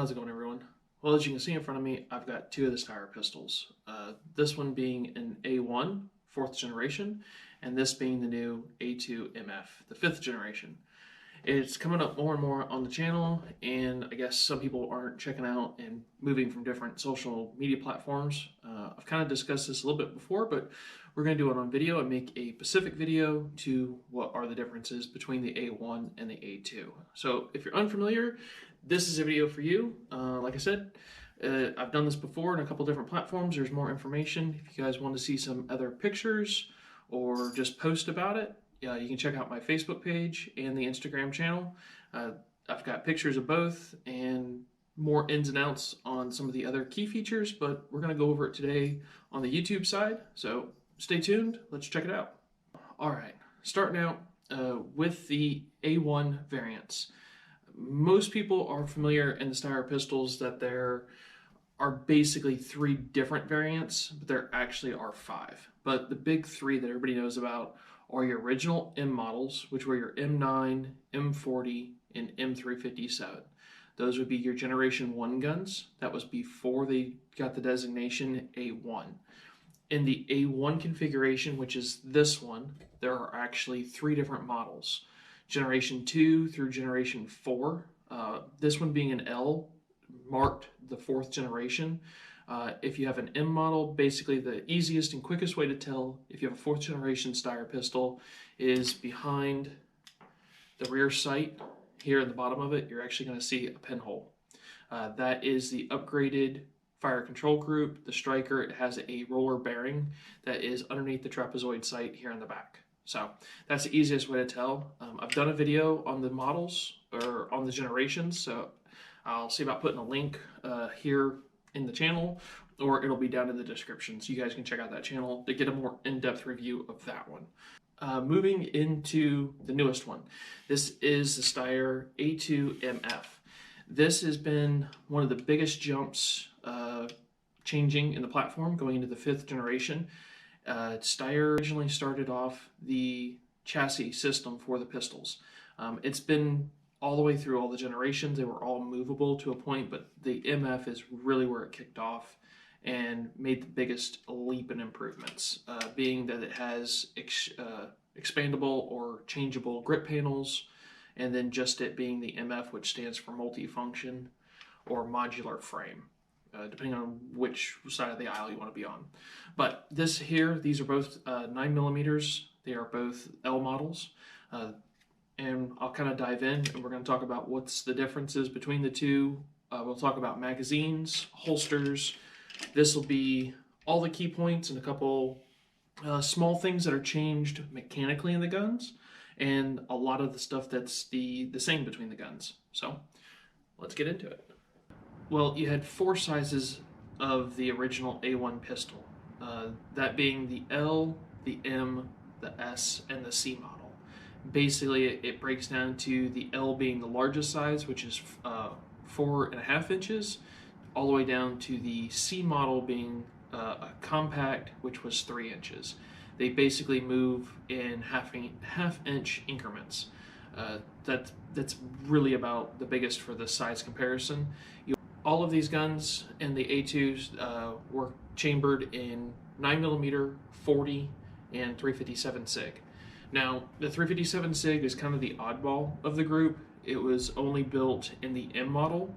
How's it going, everyone? Well, as you can see in front of me, I've got two of the Steyr pistols. This one being an A1, 4th generation, and this being the new A2MF, the 5th generation. It's coming up more and more on the channel, and I guess some people aren't checking out and moving from different social media platforms. I've kind of discussed this a little bit before, but we're going to do it on video and make a specific video to what are the differences between the A1 and the A2. So if you're unfamiliar, this is a video for you. Like I said, I've done this before in a couple different platforms. There's more information. If you guys want to see some other pictures or just post about it, you can check out my Facebook page and the Instagram channel. I've got pictures of both and more ins and outs on some of the other key features, but we're going to go over it today on the YouTube side. So stay tuned. Let's check it out. All right, starting out with the A1 variants. Most people are familiar in the Steyr pistols that there are basically 3 different variants, but there actually are 5. But the big 3 that everybody knows about are your original M models, which were your M9, M40, and M357. Those would be your Generation 1 guns. That was before they got the designation A1. In the A1 configuration, which is this one, there are actually 3 different models. Generation 2 through Generation 4. This one being an L marked the 4th generation. If you have an M model, basically the easiest and quickest way to tell if you have a 4th generation Steyr pistol is behind the rear sight. Here at the bottom of it, you're actually going to see a pinhole. That is the upgraded fire control group. The striker, it has a roller bearing that is underneath the trapezoid sight here in the back. So that's the easiest way to tell. I've done a video on the models or on the generations, so I'll see about putting a link here in the channel, or it'll be down in the description, so you guys can check out that channel to get a more in-depth review of that one. Moving into the newest one, this is the Steyr A2MF. This has been one of the biggest jumps changing in the platform going into the 5th generation. Steyr originally started off the chassis system for the pistols. It's been all the way through all the generations. They were all movable to a point, but the MF is really where it kicked off and made the biggest leap in improvements, being that it has expandable or changeable grip panels, and then just it being the MF, which stands for multifunction or modular frame, depending on which side of the aisle you want to be on. But this here, these are both 9mm. They are both L models. And I'll kind of dive in, and we're going to talk about what's the differences between the two. We'll talk about magazines, holsters. This will be all the key points and a couple small things that are changed mechanically in the guns, and a lot of the stuff that's the same between the guns. So let's get into it. Well, you had 4 sizes of the original A1 pistol, that being the L, the M, the S, and the C model. Basically, it breaks down to the L being the largest size, which is 4.5 inches, all the way down to the C model being a compact, which was 3 inches. They basically move in half-inch increments. That's really about the biggest for the size comparison. All of these guns and the A2s were chambered in 9mm, 40, and 357 SIG. Now, the 357 SIG is kind of the oddball of the group. It was only built in the M model,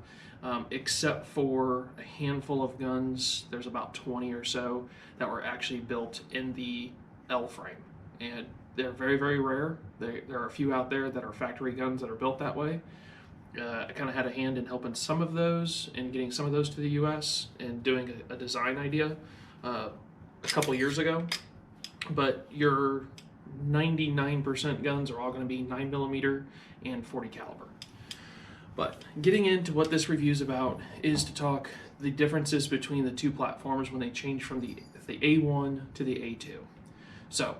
except for a handful of guns. There's about 20 or so that were actually built in the L frame. And they're very, very rare. There are a few out there that are factory guns that are built that way. I kind of had a hand in helping some of those and getting some of those to the US and doing a design idea a couple years ago. But your 99% guns are all going to be 9mm and 40 caliber. But getting into what this review is about is to talk the differences between the 2 platforms when they change from the A1 to the A2. So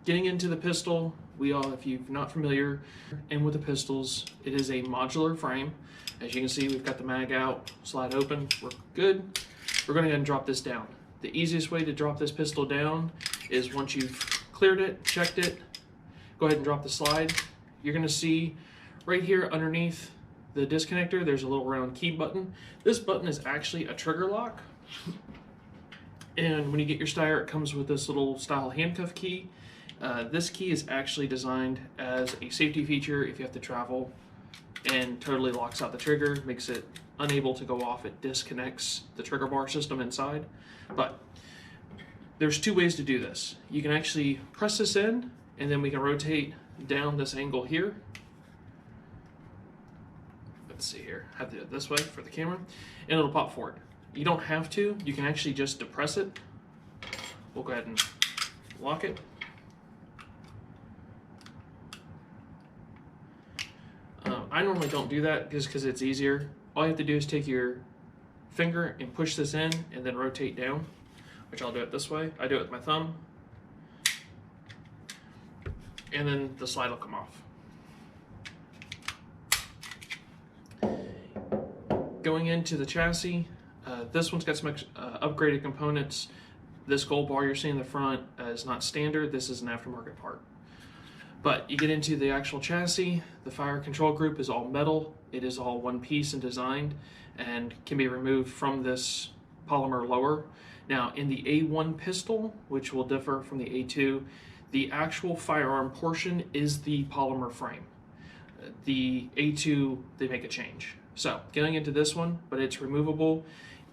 getting into the pistol, if you're not familiar, and with the pistols, it is a modular frame. As you can see, we've got the mag out, slide open, we're good. We're going to go ahead and drop this down. The easiest way to drop this pistol down is once you've cleared it, checked it, go ahead and drop the slide. You're going to see right here underneath the disconnector, there's a little round key button. This button is actually a trigger lock. And when you get your Steyr, it comes with this little style handcuff key. This key is actually designed as a safety feature if you have to travel, and totally locks out the trigger, makes it unable to go off. It disconnects the trigger bar system inside. But there's two ways to do this. You can actually press this in, and then we can rotate down this angle here. Let's see here, I have to do it this way for the camera, and it'll pop forward. You don't have to, you can actually just depress it. We'll go ahead and lock it. I normally don't do that just because it's easier. All you have to do is take your finger and push this in and then rotate down, which I'll do it this way. I do it with my thumb. And then the slide will come off. Going into the chassis, this one's got some upgraded components. This gold bar you're seeing in the front is not standard. This is an aftermarket part. But you get into the actual chassis, the fire control group is all metal. It is all one piece and designed and can be removed from this polymer lower. Now in the A1 pistol, which will differ from the A2, the actual firearm portion is the polymer frame. The A2, they make a change. So getting into this one, but it's removable.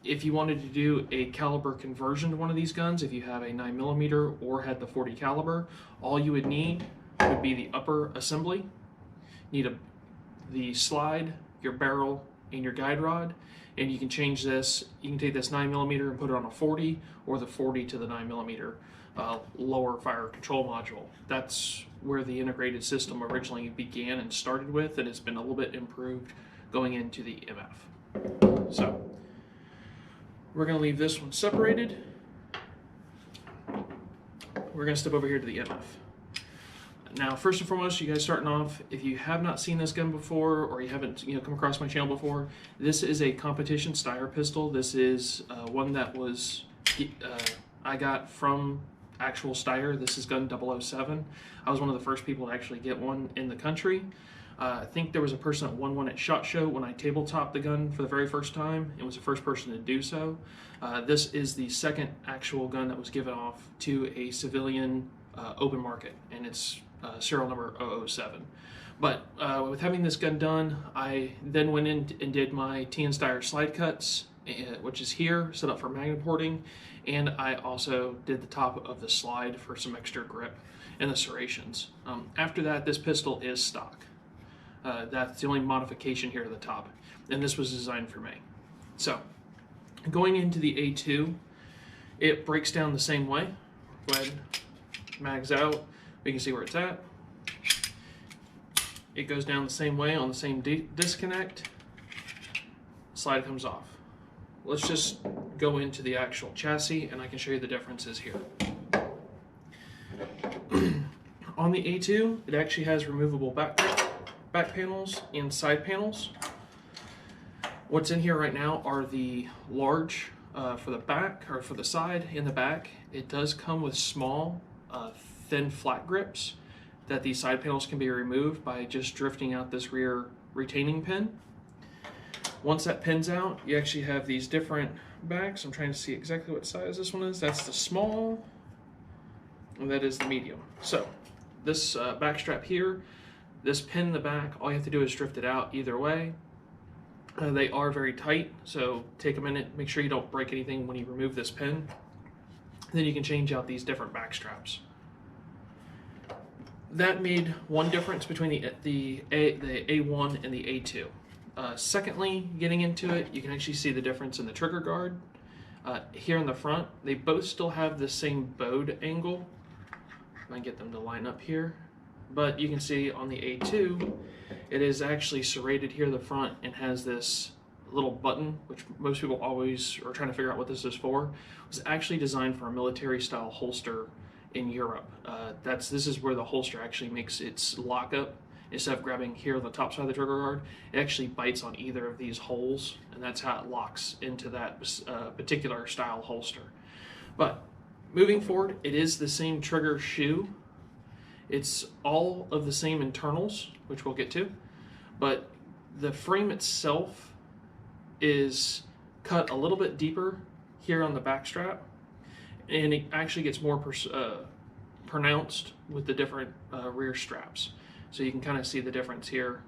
If you wanted to do a caliber conversion to one of these guns, if you have a 9mm or had the 40 caliber, all you would need would be the upper assembly. You need the slide, your barrel, and your guide rod, and you can change this. You can take this 9mm and put it on a 40, or the 40 to the 9mm lower fire control module. That's where the integrated system originally began and started with, and it's been a little bit improved going into the MF. So we're going to leave this one separated. We're going to step over here to the MF. Now, first and foremost, you guys starting off, if you have not seen this gun before, or you haven't come across my channel before, this is a competition Steyr pistol. This is one that was I got from actual Steyr. This is gun 007. I was one of the first people to actually get one in the country. I think there was a person that won one at SHOT Show when I tabletopped the gun for the very first time. It was the first person to do so. This is the second actual gun that was given off to a civilian open market, and it's serial number 007. But with having this gun done, I then went in and did my TnSteyr slide cuts, which is here, set up for magnet porting, and I also did the top of the slide for some extra grip and the serrations. After that, this pistol is stock. That's the only modification here at the top, and this was designed for me. So, going into the A2, it breaks down the same way. Go ahead, mags out, we can see where it's at. It goes down the same way on the same disconnect. Slide comes off. Let's just go into the actual chassis and I can show you the differences here. On the A2, it actually has removable back panels and side panels. What's in here right now are the large for the back, or for the side and the back. It does come with small, thin flat grips that these side panels can be removed by just drifting out this rear retaining pin. Once that pin's out, you actually have these different backs. I'm trying to see exactly what size this one is. That's the small, and that is the medium. So this back strap here, this pin in the back, all you have to do is drift it out either way. They are very tight, so take a minute, make sure you don't break anything when you remove this pin. Then you can change out these different back straps. That made one difference between the A1 and the A2. Secondly, getting into it, you can actually see the difference in the trigger guard. Here in the front, they both still have the same bowed angle. I can get them to line up here. But you can see on the A2, it is actually serrated here in the front and has this little button, which most people always are trying to figure out what this is for. It was actually designed for a military style holster in Europe. This is where the holster actually makes its lockup. Instead of grabbing here on the top side of the trigger guard, it actually bites on either of these holes, and that's how it locks into that particular style holster. But moving forward, it is the same trigger shoe. It's all of the same internals, which we'll get to, but The frame itself is cut a little bit deeper here on the back strap, and it actually gets more pronounced with the different rear straps. So you can kind of see the difference here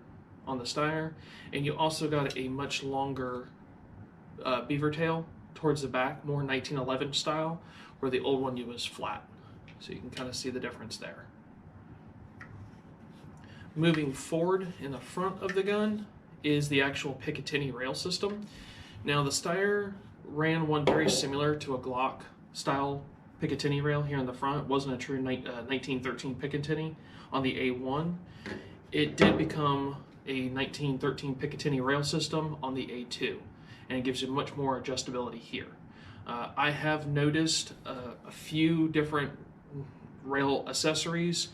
on the Steyr, and you also got a much longer beaver tail towards the back, more 1911 style, where the old one was flat. So you can kind of see the difference there. Moving forward in the front of the gun is the actual Picatinny rail system. Now the Steyr ran one very similar to a Glock style Picatinny rail here in the front. It wasn't a true 1913 Picatinny on the A1. It did become a 1913 Picatinny rail system on the A2, and it gives you much more adjustability here. I have noticed a few different rail accessories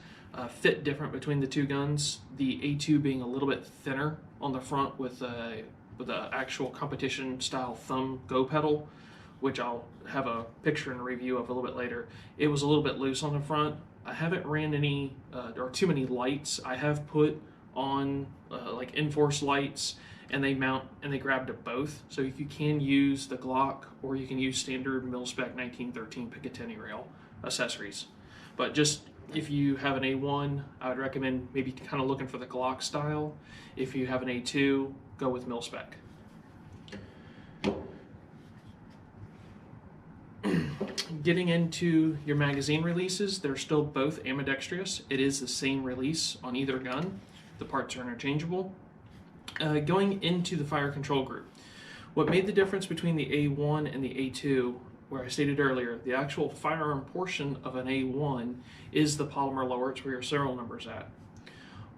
fit different between the two guns. The A2 being a little bit thinner on the front with the actual competition style thumb go pedal, which I'll have a picture and a review of a little bit later. It was a little bit loose on the front. I haven't ran any or too many lights. I have put on like Enforce lights, and they mount and they grab to both. So you can use the Glock, or you can use standard mil-spec 1913 Picatinny rail accessories. But just if you have an A1, I would recommend maybe kind of looking for the Glock style. If you have an A2, go with mil-spec. Getting into your magazine releases, they're still both ambidextrous. It is the same release on either gun. The parts are interchangeable. Going into the fire control group, what made the difference between the A1 and the A2, where I stated earlier, the actual firearm portion of an A1 is the polymer lower. It's where your serial number's at.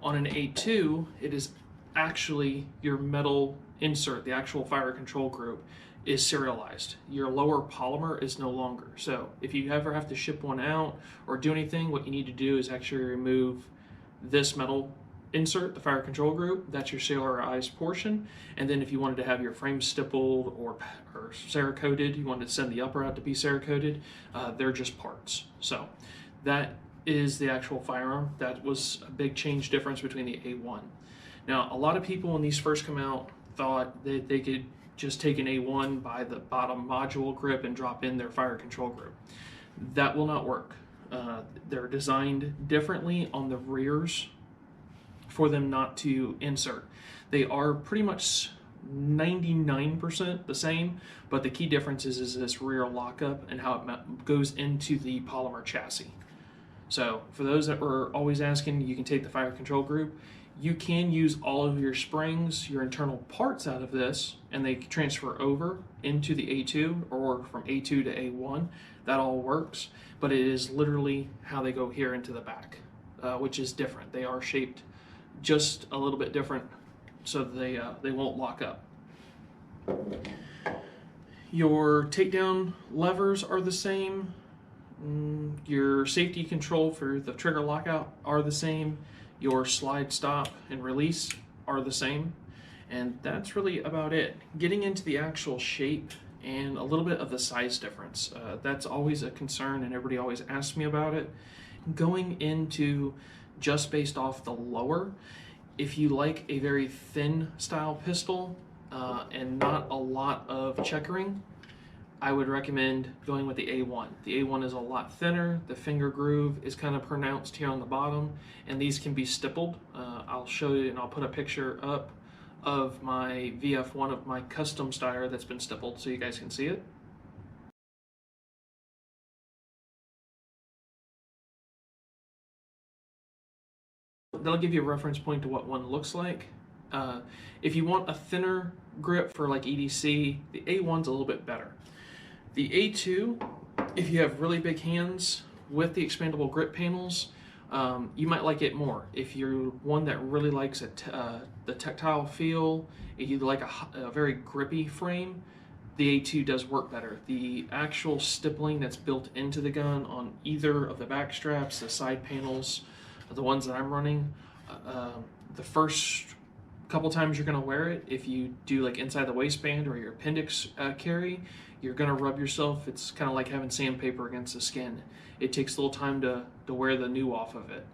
On an A2, it is actually your metal insert. The actual fire control group is serialized. Your lower polymer is no longer. So if you ever have to ship one out or do anything, what you need to do is actually remove this metal insert, the fire control group. That's your serialized portion. And then if you wanted to have your frame stippled or Cerakoted, you wanted to send the upper out to be Cerakoted, they're just parts. So that is the actual firearm. That was a big change difference between the A1. Now, a lot of people when these first come out thought that they could just take an A1 by the bottom module grip and drop in their fire control group. That will not work. They're designed differently on the rears for them not to insert. They are pretty much 99% the same, but the key difference is this rear lockup and how it goes into the polymer chassis. So for those that were always asking, you can take the fire control group. You can use all of your springs, your internal parts out of this, and they transfer over into the A2 or from A2 to A1. That all works, but it is literally how they go here into the back, which is different. They are shaped just a little bit different so that they won't lock up. Your takedown levers are the same. Your safety control for the trigger lockout are the same. Your slide stop and release are the same. And that's really about it. Getting into the actual shape and a little bit of the size difference. That's always a concern and everybody always asks me about it. Going into just based off the lower, if you like a very thin style pistol and not a lot of checkering, I would recommend going with the A1. The A1 is a lot thinner, the finger groove is kind of pronounced here on the bottom, and these can be stippled. I'll show you, and I'll put a picture up of my VF1 of my custom Steyr that's been stippled so you guys can see it. That'll give you a reference point to what one looks like. If you want a thinner grip for like EDC, the A1's a little bit better. The A2, if you have really big hands with the expandable grip panels, you might like it more. If you're one that really likes the tactile feel, if you like a very grippy frame, the A2 does work better. The actual stippling that's built into the gun on either of the back straps, the side panels, the ones that I'm running, the first couple times you're going to wear it, if you do like inside the waistband or your appendix carry, you're going to rub yourself. It's kind of like having sandpaper against the skin. It takes a little time to wear the new off of it.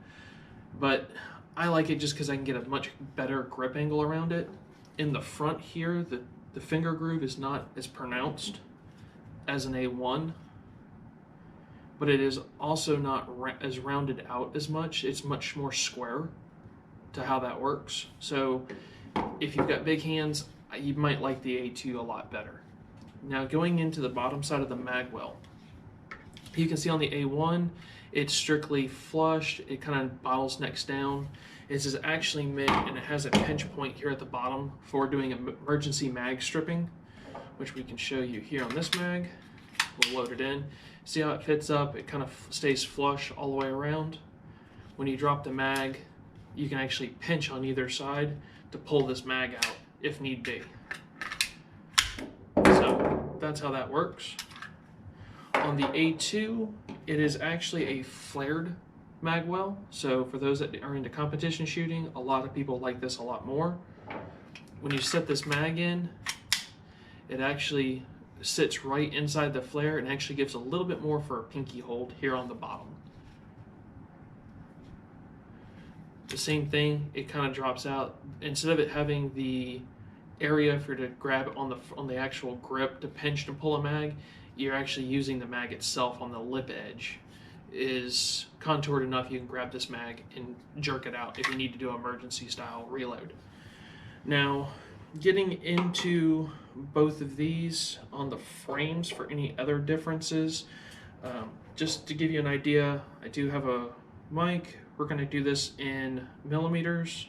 But I like it just because I can get a much better grip angle around it. in the front here, the finger groove is not as pronounced as an A1, but it is also not as rounded out as much. It's much more square to how that works. So if you've got big hands, you might like the A2 a lot better. Now going into the bottom side of the Magwell, you can see on the A1, it's strictly flush. It kind of bottlenecks down. This is actually meant, and it has a pinch point here at the bottom for doing emergency mag stripping, which we can show you here on this mag. We'll load it in. See how it fits up? It kind of stays flush all the way around. When you drop the mag, you can actually pinch on either side to pull this mag out if need be. So that's how that works. On the A2, it is actually a flared Magwell. So for those that are into competition shooting, a lot of people like this a lot more. When you set this mag in, it actually sits right inside the flare and actually gives a little bit more for a pinky hold here on the bottom. The same thing, it kind of drops out. Instead of it having the area for you to grab on the actual grip to pinch to pull a mag, you're actually using the mag itself on the lip edge. Is contoured enough you can grab this mag and jerk it out if you need to do an emergency style reload. Now, getting into both of these on the frames for any other differences, just to give you an idea, I do have a mic. We're going to do this in millimeters.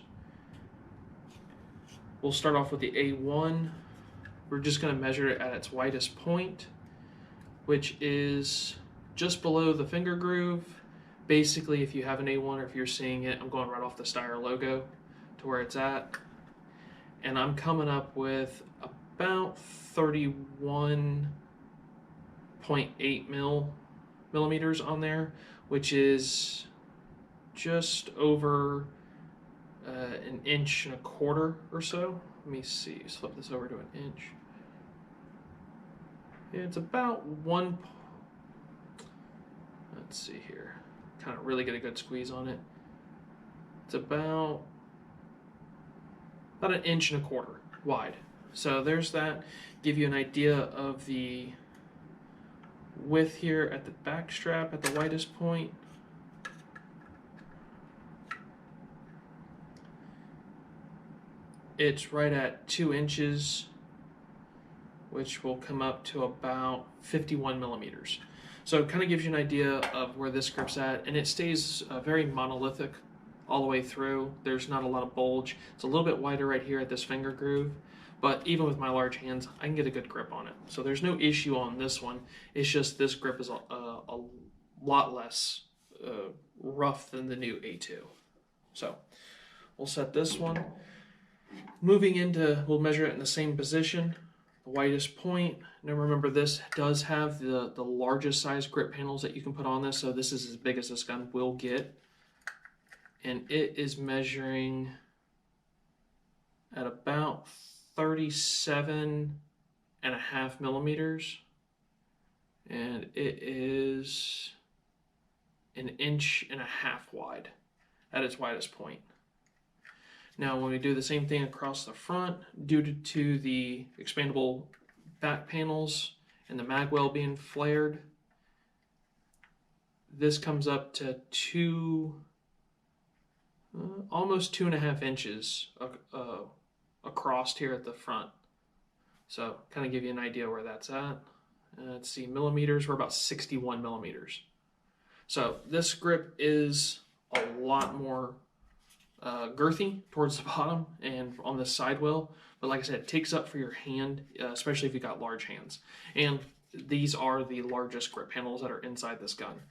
We'll start off with the A1. We're just going to measure it at its widest point, which is just below the finger groove. Basically, if you have an A1 or if you're seeing it, I'm going right off the Steyr logo to where it's at. And I'm coming up with about 31.8 millimeters on there, which is just over an inch and a quarter or so. Let me see, let's flip this over to an inch. It's about one, let's see here, kind of really get a good squeeze on it. It's about an inch and a quarter wide. So there's that. Give you an idea of the width here at the back strap at the widest point. It's right at 2 inches, which will come up to about 51 millimeters. So it kind of gives you an idea of where this grip's at, and it stays very monolithic all the way through. There's not a lot of bulge. It's a little bit wider right here at this finger groove, but even with my large hands, I can get a good grip on it. So there's no issue on this one. It's just this grip is a lot less rough than the new A2. So we'll set this one. Moving into, we'll measure it in the same position, the widest point. Now remember, this does have the largest size grip panels that you can put on this, so this is as big as this gun will get. And it is measuring at about 37.5 millimeters. And it is an inch and a half wide at its widest point. Now, when we do the same thing across the front, due to the expandable back panels and the Magwell being flared, this comes up to almost 2.5 inches across here at the front. So, kind of give you an idea where that's at. Let's see, millimeters, we're about 61 millimeters. So, this grip is a lot more girthy towards the bottom and on the side wheel, but like I said, it takes up for your hand, especially if you got large hands. And these are the largest grip panels that are inside this gun.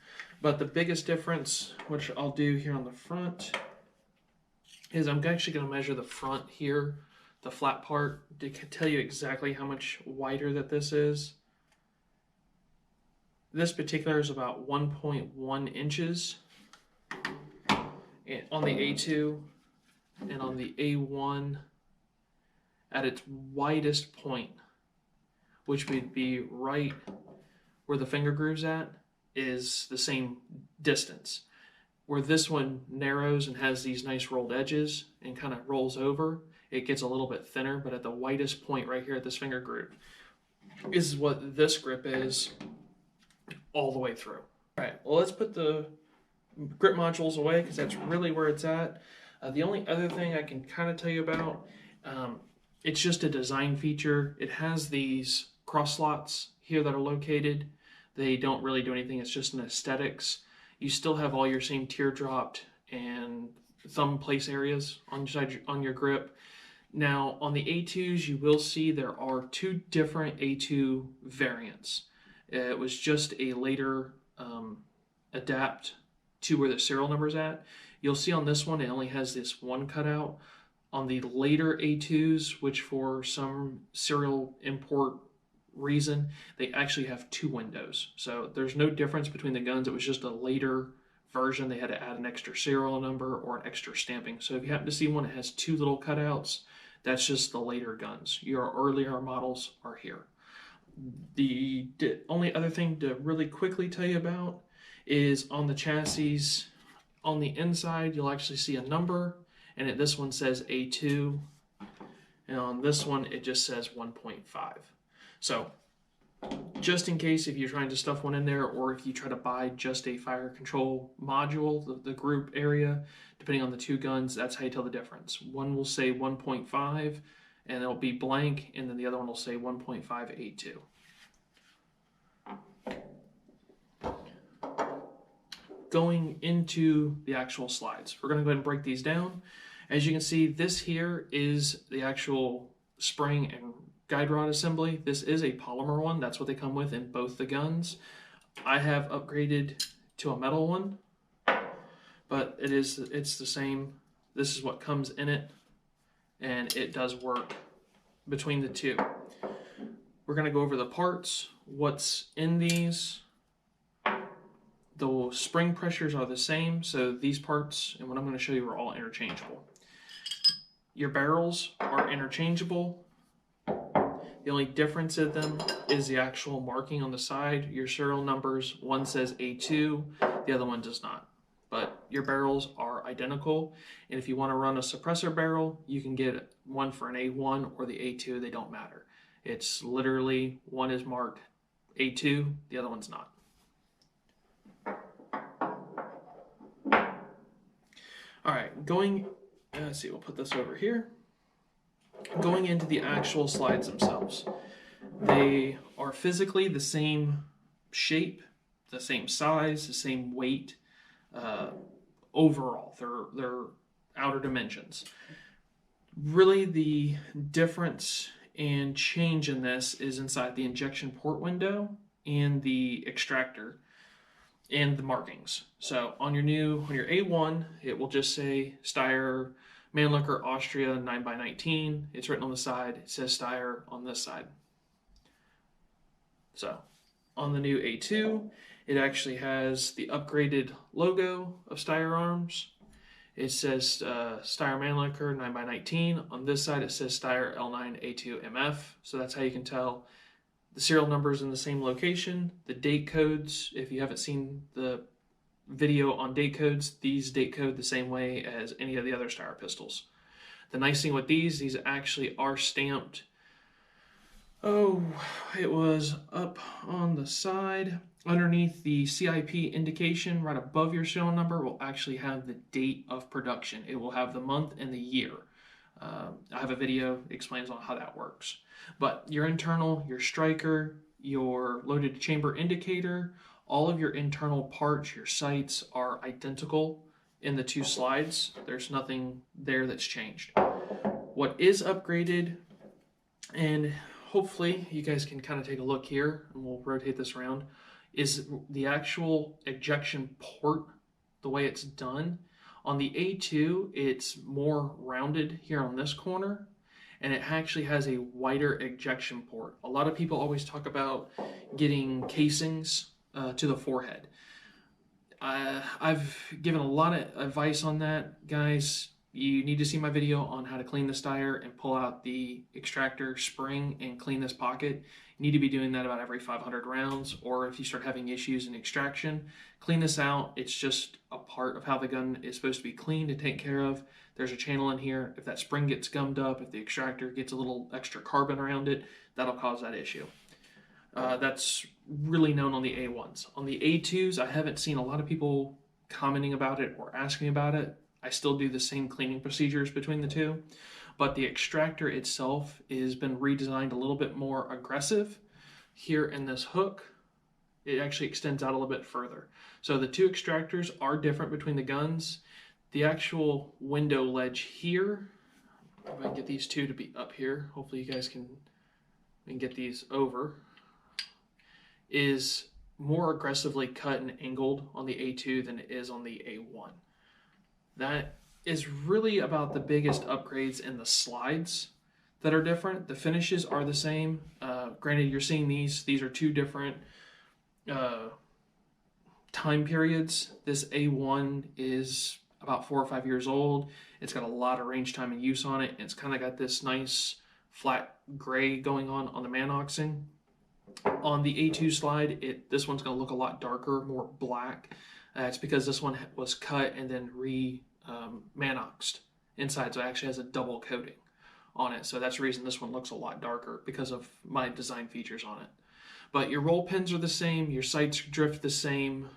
But the biggest difference, which I'll do here on the front, is I'm actually going to measure the front here, the flat part, to tell you exactly how much wider that this is. This particular is about 1.1 inches. On the A2 and on the A1 at its widest point, which would be right where the finger groove's at, is the same distance. Where this one narrows and has these nice rolled edges and kind of rolls over, it gets a little bit thinner, but at the widest point right here at this finger group is what this grip is all the way through. All right, well, let's put the grip modules away because that's really where it's at. The only other thing I can kind of tell you about, it's just a design feature. It has these cross slots here that are located. They don't really do anything. It's just an aesthetics. You still have all your same teardropped and thumb place areas on your grip. Now on the A2s, you will see there are two different A2 variants. It was just a later adapt to where the serial number's at. You'll see on this one, it only has this one cutout. On the later A2s, which for some serial import reason, they actually have two windows. So there's no difference between the guns. It was just a later version. They had to add an extra serial number or an extra stamping. So if you happen to see one that has two little cutouts, that's just the later guns. Your earlier models are here. The only other thing to really quickly tell you about is on the chassis, on the inside, you'll actually see a number, and this one says A2, and on this one, it just says 1.5. So just in case if you're trying to stuff one in there, or if you try to buy just a fire control module, the group area, depending on the two guns, that's how you tell the difference. One will say 1.5, and it'll be blank, and then the other one will say 1.5 A2. Going into the actual slides, we're going to go ahead and break these down. As you can see, this here is the actual spring and guide rod assembly. This is a polymer one. That's what they come with in both the guns. I have upgraded to a metal one, but it's the same. This is what comes in it, and it does work between the two. We're going to go over the parts, what's in these. The spring pressures are the same, so these parts and what I'm going to show you are all interchangeable. Your barrels are interchangeable. The only difference in them is the actual marking on the side. Your serial numbers, one says A2, the other one does not. But your barrels are identical, and if you want to run a suppressor barrel, you can get one for an A1 or the A2, they don't matter. It's literally, one is marked A2, the other one's not. All right, let's see, we'll put this over here. Going into the actual slides themselves. They are physically the same shape, the same size, the same weight, overall. They're outer dimensions. Really, the difference and change in this is inside the injection port window and the extractor and the markings. So on your A1, it will just say Steyr, Mannlicher, Austria, 9x19. It's written on the side. It says Steyr on this side. So on the new A2, it actually has the upgraded logo of Steyr arms. It says Steyr Mannlicher 9x19. On this side, it says Steyr L9A2MF. So that's how you can tell. The serial numbers in the same location. The date codes, if you haven't seen the video on date codes, these date code the same way as any of the other Steyr pistols. The nice thing with these actually are stamped. Oh, it was up on the side. Underneath the CIP indication, right above your serial number, will actually have the date of production. It will have the month and the year. I have a video that explains on how that works. But your internal, your striker, your loaded chamber indicator, all of your internal parts, your sights are identical in the two slides. There's nothing there that's changed. What is upgraded, and hopefully you guys can kind of take a look here, and we'll rotate this around, is the actual ejection port, the way it's done. On the A2, it's more rounded here on this corner, and it actually has a wider ejection port. A lot of people always talk about getting casings to the forehead. I've given a lot of advice on that. Guys, you need to see my video on how to clean the Steyr and pull out the extractor spring and clean this pocket. You need to be doing that about every 500 rounds, or if you start having issues in extraction, clean this out. It's just a part of how the gun is supposed to be cleaned and taken care of. There's a channel in here. If that spring gets gummed up, if the extractor gets a little extra carbon around it, that'll cause that issue. That's really known on the A1s. On the A2s, I haven't seen a lot of people commenting about it or asking about it. I still do the same cleaning procedures between the two, but the extractor itself has been redesigned a little bit more aggressive. Here in this hook, it actually extends out a little bit further. So the two extractors are different between the guns. The actual window ledge here, if I can get these two to be up here, hopefully you guys can get these over, is more aggressively cut and angled on the A2 than it is on the A1. That is really about the biggest upgrades in the slides that are different. The finishes are the same. Granted, you're seeing these are two different time periods. This A1 is about 4 or 5 years old. It's got a lot of range time and use on it. And it's kind of got this nice flat gray going on the manoxing. On the A2 slide, this one's going to look a lot darker, more black. It's because this one was cut and then manoxed inside, so it actually has a double coating on it. So that's the reason this one looks a lot darker, because of my design features on it. But your roll pins are the same, your sights drift the same,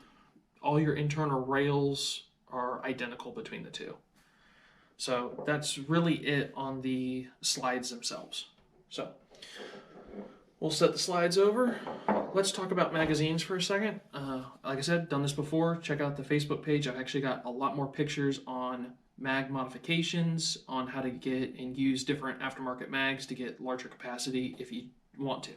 all your internal rails are identical between the two. So that's really it on the slides themselves. So we'll set the slides over. Let's talk about magazines for a second. Like I said, done this before. Check out the Facebook page. I've actually got a lot more pictures on mag modifications, on how to get and use different aftermarket mags to get larger capacity if you want to.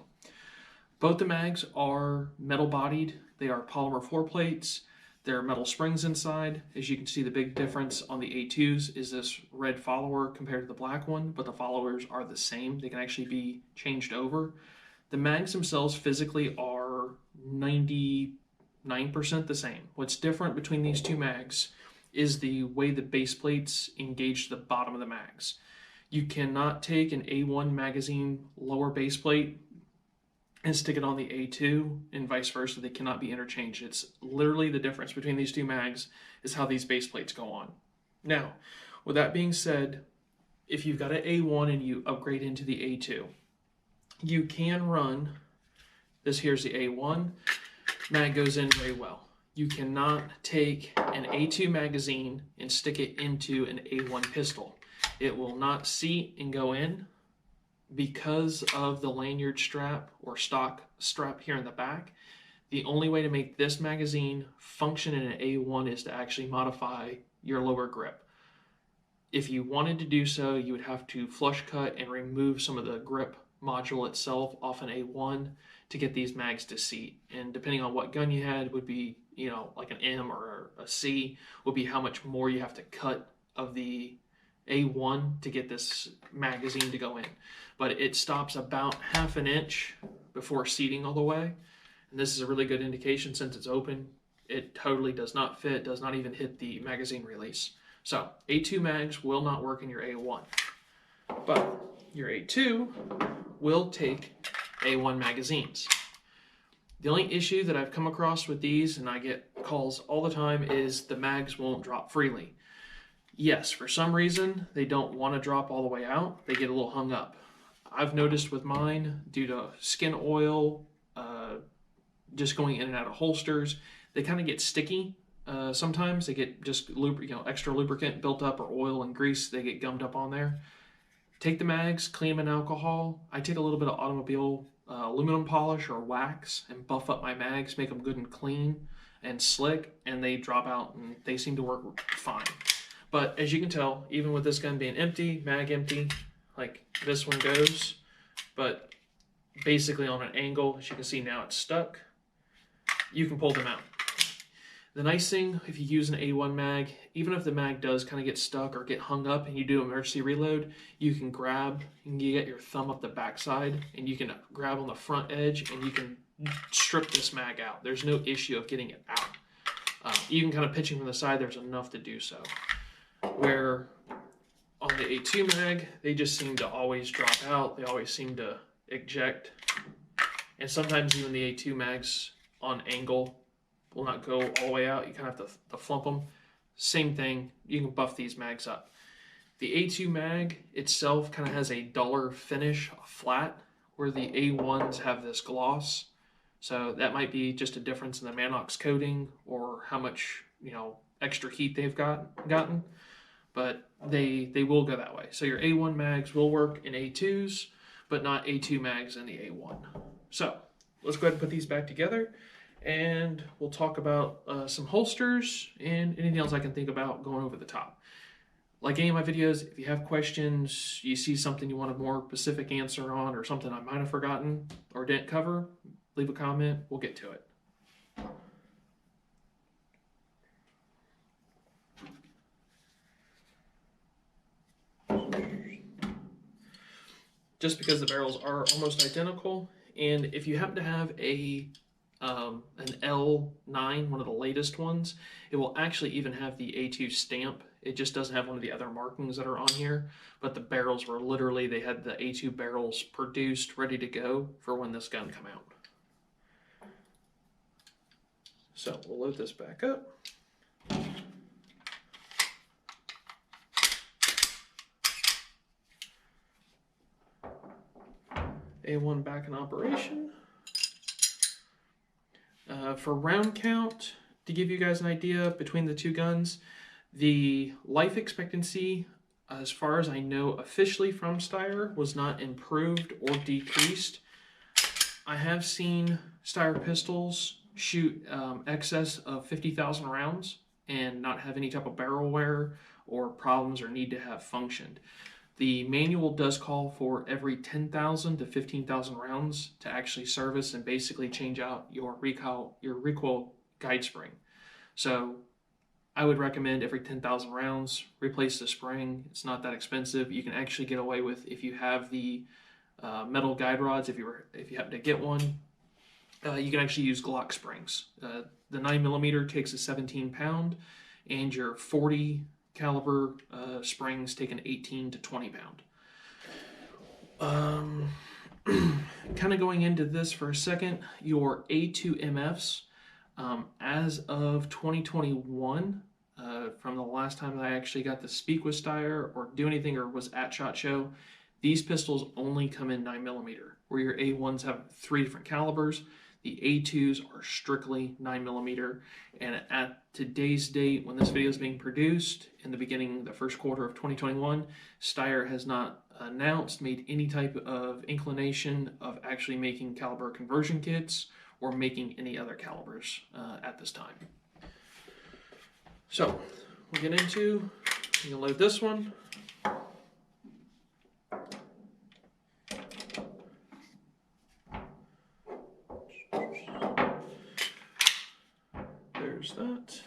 Both the mags are metal bodied. They are polymer floor plates. There are metal springs inside. As you can see, the big difference on the A2s is this red follower compared to the black one, but the followers are the same. They can actually be changed over. The mags themselves physically are 99% the same. What's different between these two mags is the way the base plates engage the bottom of the mags. You cannot take an A1 magazine lower base plate and stick it on the A2 and vice versa. They cannot be interchanged. It's literally the difference between these two mags is how these base plates go on. Now, with that being said, if you've got an A1 and you upgrade into the A2, you can run, this here's the A1, mag goes in very well. You cannot take an A2 magazine and stick it into an A1 pistol. It will not seat and go in because of the lanyard strap or stock strap here in the back. The only way to make this magazine function in an A1 is to actually modify your lower grip. If you wanted to do so, you would have to flush cut and remove some of the grip module itself off an A1 to get these mags to seat. And depending on what gun you had, would be, you know, like an M or a C, would be how much more you have to cut of the A1 to get this magazine to go in. But it stops about ½ an inch before seating all the way. And this is a really good indication since it's open. It totally does not fit, does not even hit the magazine release. So A2 mags will not work in your A1. But your A2 will take A1 magazines. The only issue that I've come across with these, and I get calls all the time, is the mags won't drop freely. Yes, for some reason, they don't want to drop all the way out. They get a little hung up. I've noticed with mine, due to skin oil, just going in and out of holsters, they kind of get sticky. Sometimes they get just extra lubricant built up, or oil and grease, they get gummed up on there. Take the mags, clean them in alcohol. I take a little bit of automobile aluminum polish or wax and buff up my mags, make them good and clean and slick, and they drop out and they seem to work fine. But as you can tell, even with this gun being empty, mag empty, like this one goes, but basically on an angle, as you can see now it's stuck, you can pull them out. The nice thing, if you use an A1 mag, even if the mag does kind of get stuck or get hung up and you do emergency reload, you can grab, and you get your thumb up the backside, and you can grab on the front edge and you can strip this mag out. There's no issue of getting it out. Even kind of pitching from the side, there's enough to do so. Where on the A2 mag, they just seem to always drop out. They always seem to eject. And sometimes even the A2 mags on angle will not go all the way out. You kind of have to flump them. Same thing, you can buff these mags up. The A2 mag itself kind of has a duller finish, flat, where the A1s have this gloss. So that might be just a difference in the Manox coating or how much, you know, extra heat they've gotten. But they will go that way. So your A1 mags will work in A2s, but not A2 mags in the A1. So let's go ahead and put these back together, and we'll talk about some holsters and anything else I can think about going over the top. Like any of my videos, if you have questions, you see something you want a more specific answer on, or something I might have forgotten or didn't cover, leave a comment, we'll get to it. Just because the barrels are almost identical, and if you happen to have an L9, one of the latest ones, it will actually even have the A2 stamp. It just doesn't have one of the other markings that are on here, but the barrels were literally, they had the A2 barrels produced, ready to go for when this gun come out. So we'll load this back up. A1 back in operation. For round count, to give you guys an idea between the two guns, the life expectancy, as far as I know officially from Steyr, was not improved or decreased. I have seen Steyr pistols shoot excess of 50,000 rounds and not have any type of barrel wear or problems or need to have functioned. The manual does call for every 10,000 to 15,000 rounds to actually service and basically change out your recoil guide spring. So I would recommend every 10,000 rounds, replace the spring. It's not that expensive. You can actually get away with, if you have the metal guide rods, if you happen to get one, you can actually use Glock springs. The 9mm takes a 17 pound, and your 40 caliber springs take an 18 to 20 pound. Kind of going into this for a second, your A2MFs, as of 2021, from the last time that I actually got to speak with Steyr or do anything or was at SHOT Show, these pistols only come in 9mm, where your A1s have 3 different calibers. The A2s are strictly 9mm, and at today's date, when this video is being produced, in the first quarter of 2021, Steyr has not made any type of inclination of actually making caliber conversion kits or making any other calibers at this time. So, we'll get into, you can load this one. There's that.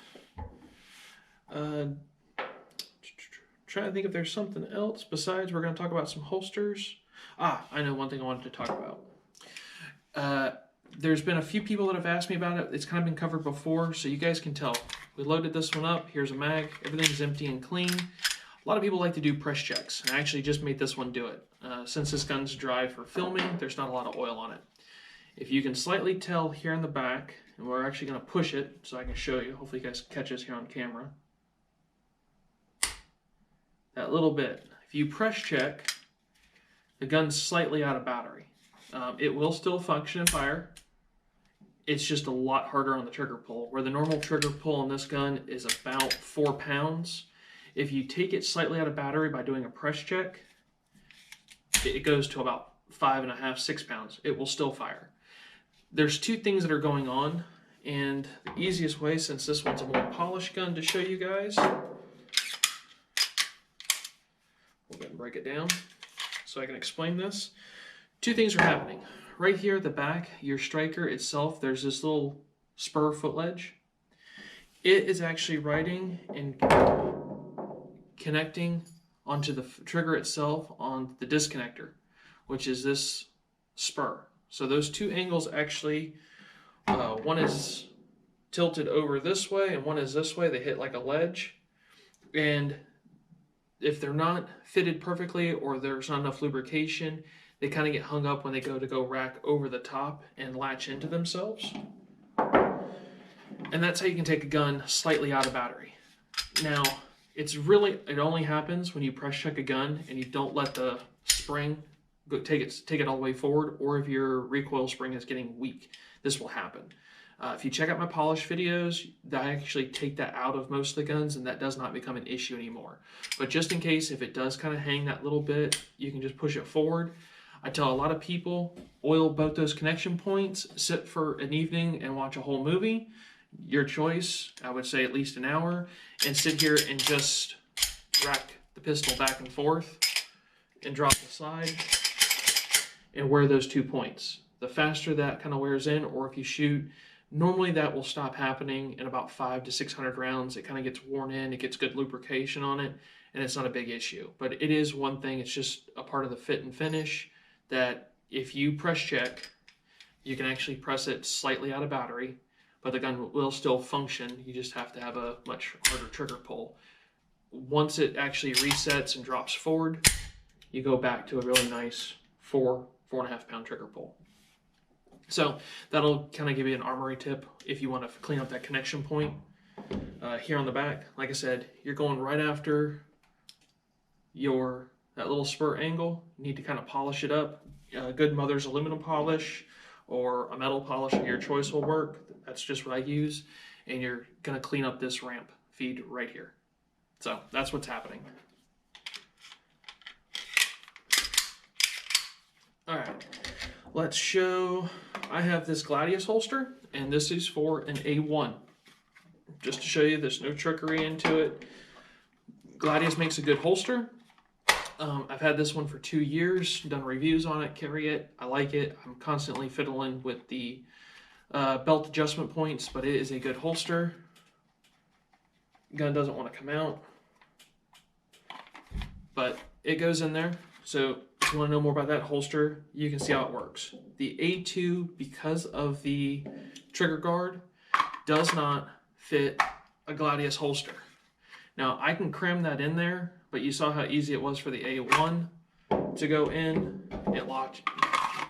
Trying to think if there's something else besides we're going to talk about some holsters. I know one thing I wanted to talk about. There's been a few people that have asked me about it. It's kind of been covered before, so you guys can tell. We loaded this one up. Here's a mag. Everything's empty and clean. A lot of people like to do press checks, and I actually just made this one do it. Since this gun's dry for filming, there's not a lot of oil on it. If you can slightly tell here in the back, and we're actually going to push it so I can show you. Hopefully you guys catch us here on camera. That little bit. If you press check, the gun's slightly out of battery. It will still function and fire. It's just a lot harder on the trigger pull. Where the normal trigger pull on this gun is about 4 pounds. If you take it slightly out of battery by doing a press check, it goes to about 5.5, 6 pounds. It will still fire. There's two things that are going on, and the easiest way, since this one's a more polished gun, to show you guys, we'll go ahead and break it down so I can explain this. Two things are happening. Right here at the back, your striker itself, there's this little spur foot ledge. It is actually riding and connecting onto the trigger itself on the disconnector, which is this spur. So those two angles actually, one is tilted over this way and one is this way. They hit like a ledge. And if they're not fitted perfectly or there's not enough lubrication, they kind of get hung up when they go rack over the top and latch into themselves. And that's how you can take a gun slightly out of battery. Now, it only happens when you press check a gun and you don't let the spring take it all the way forward, or if your recoil spring is getting weak. This will happen. If you check out my polish videos, I actually take that out of most of the guns, and that does not become an issue anymore. But just in case, if it does kind of hang that little bit, you can just push it forward. I tell a lot of people, oil both those connection points, sit for an evening and watch a whole movie. Your choice, I would say at least an hour, and sit here and just rack the pistol back and forth and drop the slide and wear those 2 points. The faster that kind of wears in, or if you shoot, normally that will stop happening in about 500 to 600 rounds. It kind of gets worn in, it gets good lubrication on it, and it's not a big issue. But it is one thing, it's just a part of the fit and finish that if you press check, you can actually press it slightly out of battery, but the gun will still function. You just have to have a much harder trigger pull. Once it actually resets and drops forward, you go back to a really nice 4.5 pound trigger pull. So that'll kind of give you an armory tip if you want to clean up that connection point. Here on the back, like I said, you're going right after that little spur angle. You need to kind of polish it up. Good mother's aluminum polish or a metal polish of your choice will work. That's just what I use. And you're going to clean up this ramp feed right here. So that's what's happening. All right, let's show. I have this Gladius holster, and this is for an A1. Just to show you, there's no trickery into it. Gladius makes a good holster. I've had this one for 2 years, done reviews on it, carry it. I like it. I'm constantly fiddling with the belt adjustment points, but it is a good holster. Gun doesn't want to come out, but it goes in there. So if you want to know more about that holster, you can see how it works. The A2, because of the trigger guard, does not fit a Gladius holster. Now I can cram that in there, but you saw how easy it was for the A1 to go in. It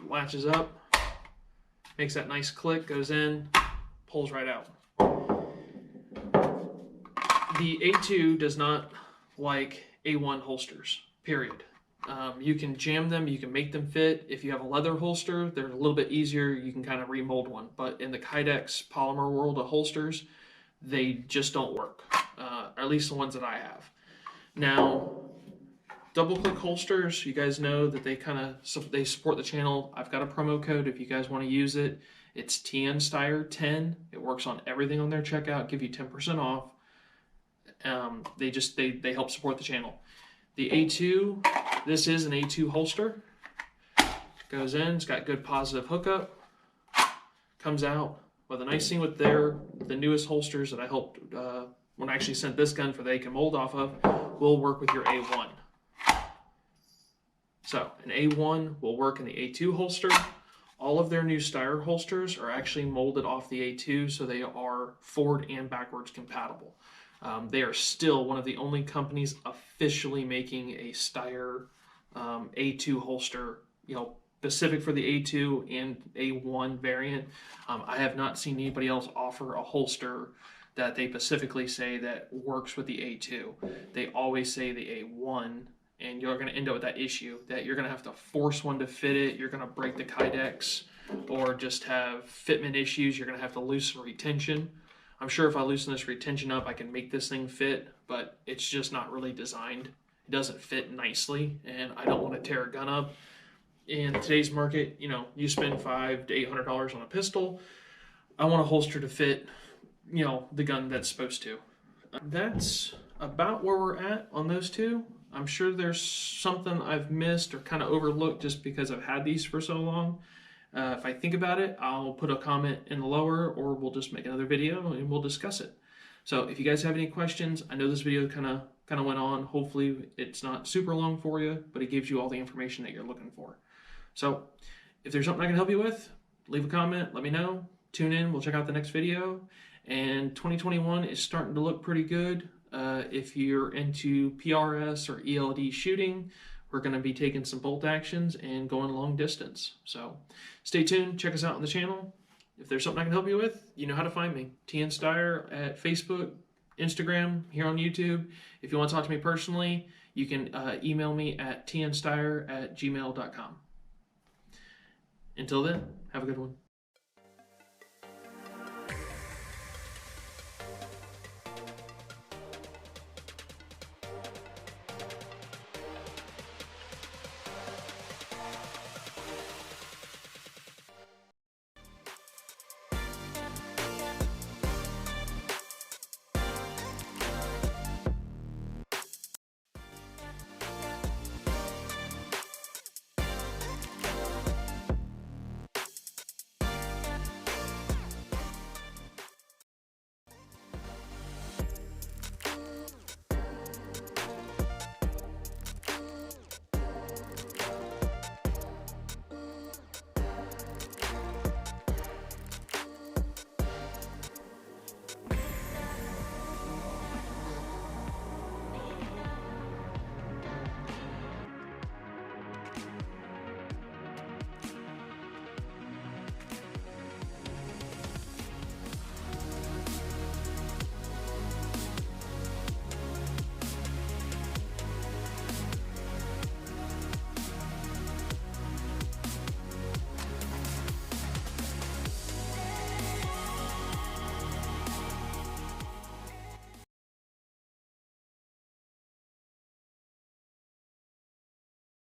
latches up, makes that nice click, goes in, pulls right out. The A2 does not like A1 holsters, period. You can jam them, you can make them fit. If you have a leather holster, they're a little bit easier. You can kind of remold one. But in the Kydex polymer world of holsters, they just don't work, or at least the ones that I have. Now, DoubleClick Holsters, you guys know that they support the channel. I've got a promo code if you guys want to use it. It's TnSteyr10. It works on everything on their checkout, give you 10% off. They help support the channel. The A2, this is an A2 holster. Goes in, it's got good positive hookup. Comes out. But the nice thing with the newest holsters that I helped, when I actually sent this gun for they can mold off of, will work with your A1. So an A1 will work in the A2 holster. All of their new Steyr holsters are actually molded off the A2, so they are forward and backwards compatible. They are still one of the only companies officially making a Steyr A2 holster, specific for the A2 and A1 variant. I have not seen anybody else offer a holster that they specifically say that works with the A2. They always say the A1, and you're going to end up with that issue that you're going to have to force one to fit it. You're going to break the Kydex or just have fitment issues. You're going to have to loosen retention. I'm sure if I loosen this retention up, I can make this thing fit, but it's just not really designed. It doesn't fit nicely, and I don't want to tear a gun up. In today's market, you spend $500 to $800 on a pistol. I want a holster to fit, the gun that's supposed to. That's about where we're at on those two. I'm sure there's something I've missed or kind of overlooked just because I've had these for so long. If I think about it, I'll put a comment in the lower, or we'll just make another video and we'll discuss it. So if you guys have any questions, I know this video kind of went on. Hopefully it's not super long for you, but it gives you all the information that you're looking for. So if there's something I can help you with, leave a comment, let me know. Tune in, we'll check out the next video. And 2021 is starting to look pretty good. If you're into PRS or ELD shooting, we're going to be taking some bolt actions and going long distance. So stay tuned, check us out on the channel. If there's something I can help you with, you know how to find me. TnSteyr at Facebook, Instagram, here on YouTube. If you want to talk to me personally, you can email me at tnsteyr@gmail.com. Until then, have a good one.